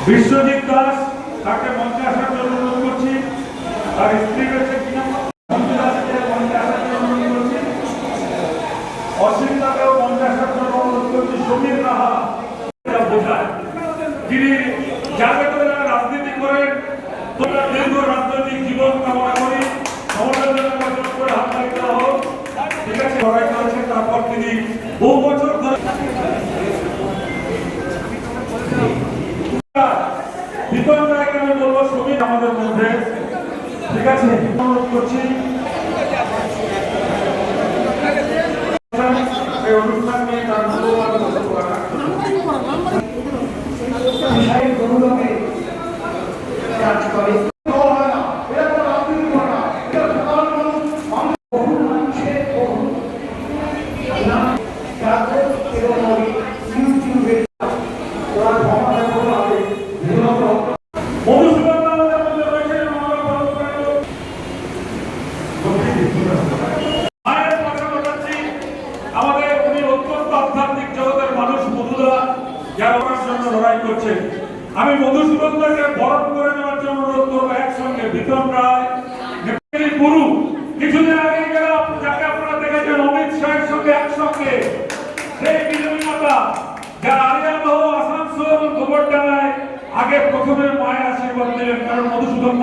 বিশ্বজিৎ দাস, তাকে মঞ্চে আসার জন্য অনুরোধ করছি। তার স্ত্রী রয়েছে কিনা মঞ্চে আসার জন্য অনুরোধ করছি। অসীম দাকেও মঞ্চে আসার জন্য অনুরোধ করছি। সমীর রাহা বোঝায়, যিনি যার ভেতরে যারা রাজনীতি করেন, তোমরা দীর্ঘ রাজনৈতিক জীবন কামনা করি। সমাজের জন্য বছর করে হাত লাগিয়ে দেওয়া হোক। ঠিক আছে, লড়াই করেছেন। তারপর তিনি বহু বছর ধরে বিতরণ রায়কে আমি বলবো সমীর আমাদের মধ্যে। ঠিক আছে, অনুরোধ করছি এই অনুষ্ঠান নিয়ে তার কাজ করে। আমাদের উনি অত্যন্ত আধ্যাত্মিক জগতের মানুষ মধুদা, যারা ওনার জন্য লড়াই করছেন। আমি মধুসূদনকে বরণ করে নেওয়ার জন্য অনুরোধ করবো। একসঙ্গে বিক্রম রায়, গুরু, কিছুদিন আগে গেলাম, যাকে আপনারা দেখেছেন অমিত শাহের সঙ্গে একসঙ্গে, সেই বিজয়ী মাতা, যারা আলিয়াদহ, আসানসোল, গোবরডাঙ্গায় আগে প্রথমে মায়ের আশীর্বাদ দিলেন। কারণ মধুসূদন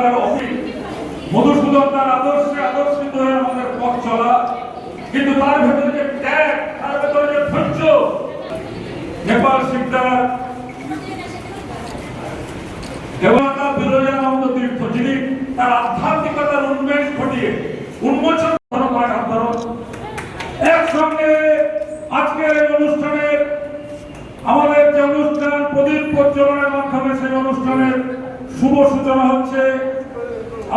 তার আদর্শিত হয়ে আমাদের পথ চলা, কিন্তু তার ভেতরে যে ত্যাগ, তার ভেতরে যে ধৈর্য। নেপাল শিকদার দেবতা বিরজানন্দ তীর্থ, যিনি তার আধ্যাত্মিকতার উন্মেষ ঘটিয়ে উন্মোচন আন্দোলন। একসঙ্গে আজকের এই অনুষ্ঠানের আমাদের যে অনুষ্ঠান প্রদীপ প্রজ্বলনের মাধ্যমে, সেই অনুষ্ঠানের শুভ সূচনা হচ্ছে।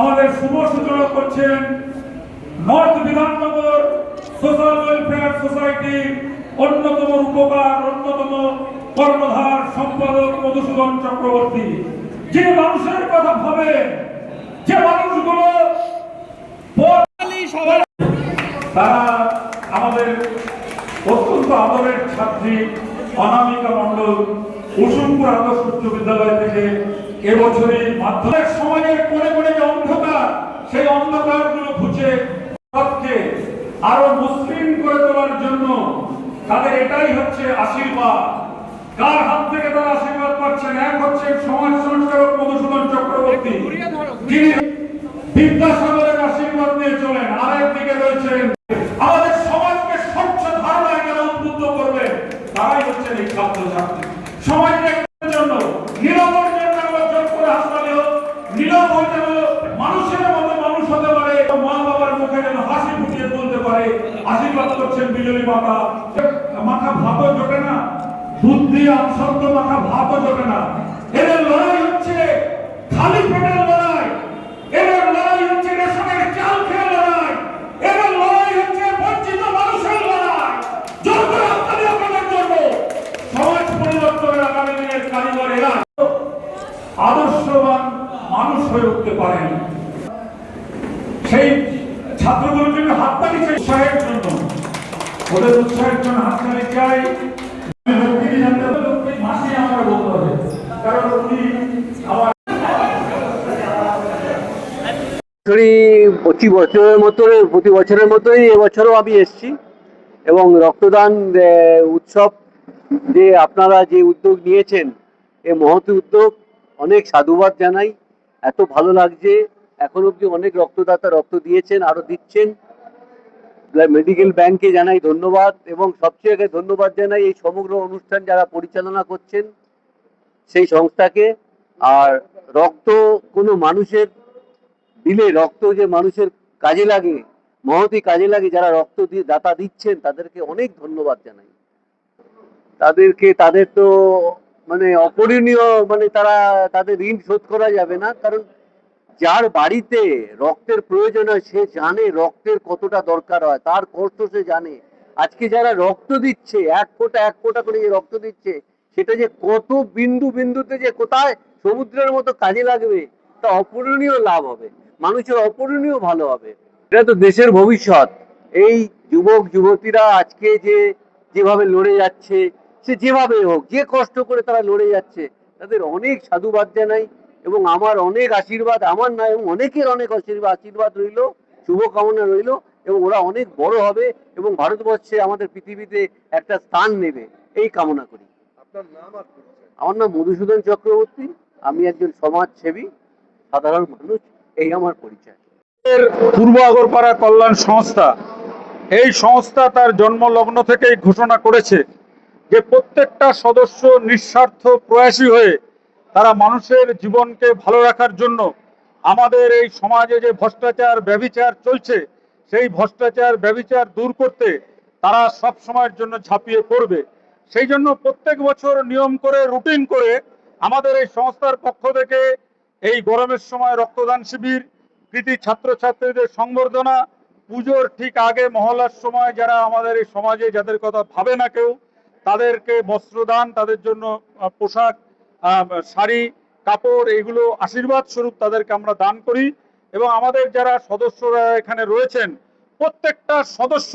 আমাদের শুভ সূচনা করছেন নর্থ বিধাননগর সোশ্যাল ওয়েলফেয়ার সোসাইটির অন্যতম রূপকার, অন্যতম কর্ণধার সম্পাদক মধুসূদন চক্রবর্তী, যিনি মানুষের কথা ভাবেন, যে মানুষগুলো তারা আমাদের অত্যন্ত আদরের ছাত্রী অনামিকা মণ্ডল, কুসুমপুর আদর্শ উচ্চ বিদ্যালয় থেকে এবছরই মাধ্যমিক সমাজের কোণে কোণে যে অন্ধকার, সেই অন্ধকার গুলো ঘুচে আরো মসৃণ করে তোলার জন্য তাদের এটাই হচ্ছে আশীর্বাদ। কার হাত থেকে তারা আশীর্বাদ পাচ্ছেন? এক হচ্ছে সমাজ সংস্কারক মধুসূদন চক্রবর্তী, যিনি বিদ্যাসাগরের আশীর্বাদ নিয়ে চলেন। আরেকদিকে রয়েছেন আমাদের সমাজকে স্বচ্ছ ধারণায় যারা উদ্বুদ্ধ করবে, তারাই হচ্ছেন এই ছাত্রছাত্রী। সমাজের জন্য নিরাপদ জন্য অর্জন করে হাসপাতালে হোক, নিরাপদ যেন মানুষের মতো মানুষ হতে পারে, মা বাবার মুখে যেন হাসি ফুটিয়ে তুলতে পারে, আশীর্বাদ করছেন বিজয়ী মাতা। মাথা ভাতও জোটে না, দুধ দিয়ে আমসত্ব মাথা ভাতও জোটে না। এদের লড়াই হচ্ছে খালি পেটের লড়াই, এদের লড়াই হচ্ছে রেশনের চাল খেয়ে লড়াই, এদের লড়াই হচ্ছে বঞ্চিত মানুষের লড়াই। জোর করে আপনাদের আপনাদের জন্য সমাজ পরিবর্তনের আগামী দিনের কারিগর এরা আদর্শবান মানুষ হয়ে উঠতে পারেন। সেই ছাত্রগুলোর জন্য হাততালি চাই, উৎসাহের জন্য, ওদের উৎসাহের জন্য হাততালি চাই। মাসে আমার বলতে হবে, কারণ উনি আমার প্রতি বছরের মতোই এবছরও আমি এসেছি এবং রক্তদান উৎসব যে আপনারা যে উদ্যোগ নিয়েছেন, এই মহৎ উদ্যোগ, অনেক সাধুবাদ জানাই। এত ভালো লাগছে, এখন অব্দি অনেক রক্তদাতা রক্ত দিয়েছেন, আরো দিচ্ছেন। মেডিকেল ব্যাংকে জানাই ধন্যবাদ, এবং সবচেয়ে আগে ধন্যবাদ জানাই এই সমগ্র অনুষ্ঠান যারা পরিচালনা করছেন সেই সংস্থাকে। আর রক্ত কোনো মানুষের দিলে, রক্ত যে মানুষের কাজে লাগে, মহৎই কাজে লাগে, যারা রক্ত দিয়ে দাতা দিচ্ছেন তাদেরকে অনেক ধন্যবাদ জানাই। তাদের তো মানে অপরিণীয়, মানে তাদের ঋণ শোধ করা যাবে না। কারণ যার বাড়িতে রক্তের প্রয়োজন হয় সে জানে রক্তের কতটা দরকার হয়, তার কষ্ট সে জানে। আজকে যারা রক্ত দিচ্ছে, এক ফোঁটা করে যে রক্ত দিচ্ছে, সেটা যে কত বিন্দু বিন্দুতে যে কোথায় সমুদ্রের মতো কাজে লাগবে, তা অপূরণীয় লাভ হবে, মানুষের অপূরণীয় ভালো হবে। এটা তো দেশের ভবিষ্যৎ। এই যুবক যুবতীরা আজকে যেভাবে লড়ে যাচ্ছে, সে যেভাবে হোক, যে কষ্ট করে তারা লড়ে যাচ্ছে, তাদের অনেক সাধুবাদ জানাই এবং আমার অনেক আশীর্বাদ, আমার নয় এবং অনেকের অনেক আশীর্বাদ রইল, শুভকামনা রইল, এবং ওরা অনেক বড় হবে এবং ভারতবর্ষে, আমাদের পৃথিবীতে একটা স্থান নেবে, এই কামনা করি। আপনার নাম আর পরিচয়? আমার নাম মধুসূদন চক্রবর্তী, আমি একজন সমাজসেবী, সাধারণ মানুষ, এই আমার পরিচয়। এর পূর্ব আগরপাড়া কল্যাণ সংস্থা, এই সংস্থা তার জন্মলগ্ন থেকেই ঘোষণা করেছে যে প্রত্যেকটা সদস্য নিঃস্বার্থ প্রয়াসী হয়ে তারা মানুষের জীবনকে ভালো রাখার জন্য আমাদের এই সমাজে যে ভ্রষ্টাচার ব্যভিচার চলছে, সেই ভ্রষ্টাচার ব্যভিচার দূর করতে তারা সব সময়ের জন্য ঝাঁপিয়ে পড়বে। সেই জন্য প্রত্যেক বছর নিয়ম করে, রুটিন করে আমাদের এই সংস্থার পক্ষ থেকে এই গরমের সময় রক্তদান শিবির, কৃতি ছাত্রছাত্রীদের সংবর্ধনা, পুজোর ঠিক আগে মহলার সময় যারা আমাদের এই সমাজে যাদের কথা ভাবে না কেউ, তাদেরকে বস্ত্রদান, তাদের জন্য পোশাক, শাড়ি, কাপড়, এগুলো আশীর্বাদ স্বরূপ তাদেরকে আমরা দান করি। এবং আমাদের যারা সদস্যরা এখানে রয়েছেন, প্রত্যেকটা সদস্য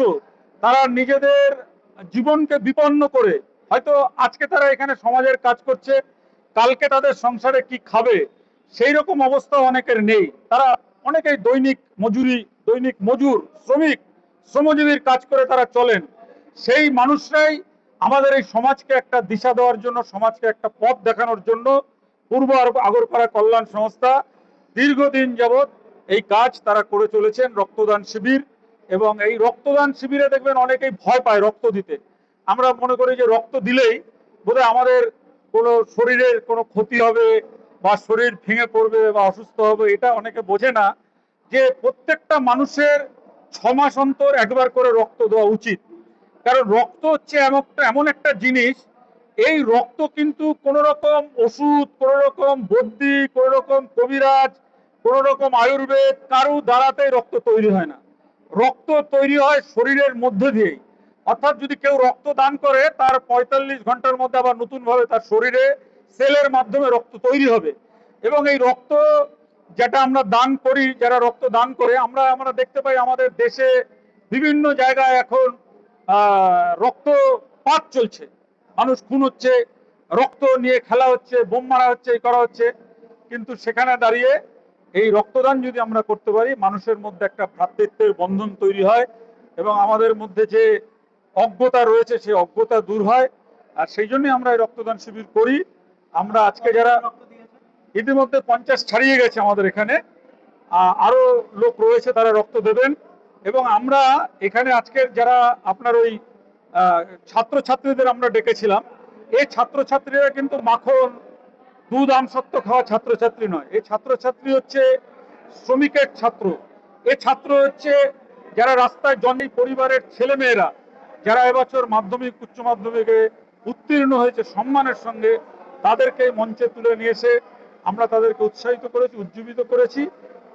তারা নিজেদের জীবনকে বিপন্ন করে, হয়তো আজকে তারা এখানে সমাজের কাজ করছে, কালকে তাদের সংসারে কি খাবে সেই রকম অবস্থা অনেকের নেই। তারা অনেকেই দৈনিক মজুর, শ্রমজীবীর কাজ করে তারা চলেন। সেই মানুষরাই আমাদের এই সমাজকে একটা দিশা দেওয়ার জন্য, সমাজকে একটা পথ দেখানোর জন্য পূর্ব আগরপাড়া কল্যাণ সংস্থা দীর্ঘদিন যাবৎ এই কাজ তারা করে চলেছেন, রক্তদান শিবির। এবং এই রক্তদান শিবিরে দেখবেন অনেকেই ভয় পায় রক্ত দিতে। আমরা মনে করি যে রক্ত দিলেই বোধহয় আমাদের কোনো শরীরের কোনো ক্ষতি হবে বা শরীর ভেঙে পড়বে বা অসুস্থ হবে, এটা অনেকে বোঝে না যে প্রত্যেকটা মানুষের 6 মাস অন্তর একবার করে রক্ত দেওয়া উচিত। কারণ রক্ত হচ্ছে এমন একটা জিনিস, এই রক্ত কিন্তু কোনো রকম ওষুধ, কোনো রকম বদ্যি, কোনো রকম কবিরাজ, কোনো রকম আয়ুর্বেদ, কারু দ্বারাতেই রক্ত তৈরি হয় না। রক্ত তৈরি হয় শরীরের মধ্যে দিয়েই। অর্থাৎ যদি কেউ রক্ত দান করে, তার 45 ঘন্টার মধ্যে আবার নতুন ভাবে তার শরীরে সেলের মাধ্যমে রক্ত তৈরি হবে। এবং এই রক্ত যেটা আমরা দান করি, যারা রক্ত দান করে, আমরা দেখতে পাই আমাদের দেশে বিভিন্ন জায়গায় এখন রক্তপাত চলছে, মানুষ খুন হচ্ছে, রক্ত নিয়ে খেলা হচ্ছে, বোম মারা হচ্ছে, এই করা হচ্ছে। কিন্তু সেখানে দাঁড়িয়ে এই রক্তদান যদি আমরা করতে পারি, মানুষের মধ্যে একটা ভ্রাতৃত্বের বন্ধন তৈরি হয় এবং আমাদের মধ্যে যে অজ্ঞতা রয়েছে সেই অজ্ঞতা দূর হয়। আর সেই জন্যই আমরা এই রক্তদান শিবির করি। আমরা আজকে যারা ইতিমধ্যে 50 ছাড়িয়ে গেছে আমাদের এখানে, আরো লোক রয়েছে তারা রক্ত দেবেন। এবং আমরা এখানে আজকের যারা আপনার ওই ছাত্রছাত্রীদের আমরা ডেকেছিলাম, এই ছাত্রছাত্রীরা কিন্তু মাখন, দুধ, আমসত্ব খাওয়া ছাত্রছাত্রী নয়। এই ছাত্রছাত্রী হচ্ছে শ্রমিকের ছাত্র। এই ছাত্র হচ্ছে যারা রাস্তায় জন্মী পরিবারের ছেলে মেয়েরা, যারা এবছর মাধ্যমিক, উচ্চ মাধ্যমিকে উত্তীর্ণ হয়েছে সম্মানের সঙ্গে, তাদেরকে মঞ্চে তুলে নিয়ে এসে আমরা তাদেরকে উৎসাহিত করেছি, উজ্জীবিত করেছি।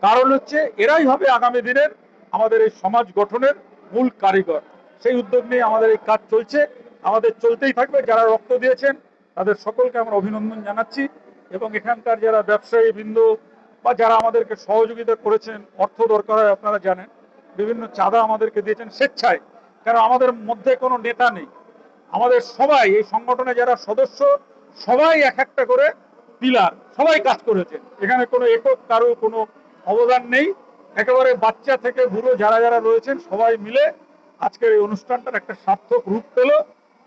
কারণ হচ্ছে এরাই হবে আগামী দিনের আমাদের এই সমাজ গঠনের মূল কারিগর। সেই উদ্যোগ নিয়ে আমাদের এই কাজ চলছে, আমাদের চলতেই থাকবে। যারা রক্ত দিয়েছেন তাদের সকলকে আমরা অভিনন্দন জানাচ্ছি। এবং এখানকার যারা ব্যবসায়ী বৃন্দ বা যারা আমাদেরকে সহযোগিতা করেছেন, অর্থ দরকার হয় আপনারা জানেন, বিভিন্ন চাঁদা আমাদেরকে দিয়েছেন স্বেচ্ছায়। কারণ আমাদের মধ্যে কোনো নেতা নেই, আমাদের সবাই এই সংগঠনে যারা সদস্য, সবাই এক একটা করে পিলার, সবাই কাজ করেছেন। এখানে কোনো একক কারো কোনো অবদান নেই। একেবারে বাচ্চা থেকে বুড়ো যারা যারা রয়েছেন সবাই মিলে আজকের এই অনুষ্ঠানটার একটা সার্থক রূপ পেল।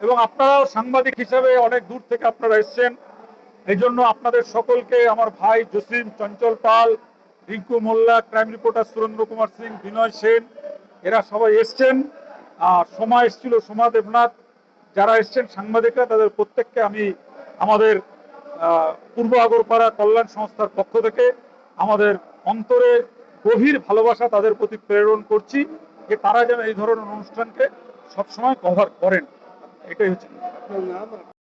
এবং আপনারাও সাংবাদিক হিসাবে অনেক দূর থেকে আপনারা এসছেন, এই জন্য আপনাদের সকলকে আমার ভাই জসিম, চঞ্চল পাল, রিঙ্কু মোল্লা, ক্রাইম রিপোর্টার সুরেন্দ্র কুমার সিং, বিনয় সেন, এরা সবাই এসছেন। সোমা এসেছিল, সোমা দেবনাথ, যারা এসছেন সাংবাদিকরা, তাদের প্রত্যেককে আমি আমাদের পূর্ব আগরপাড়া কল্যাণ সংস্থার পক্ষ থেকে আমাদের অন্তরে গভীর ভালোবাসা তাদের প্রতি প্রেরণ করছি, যে তারা যেন এই ধরনের অনুষ্ঠানকে সবসময় কভার করেন। এটাই হচ্ছে। আপনার নাম আর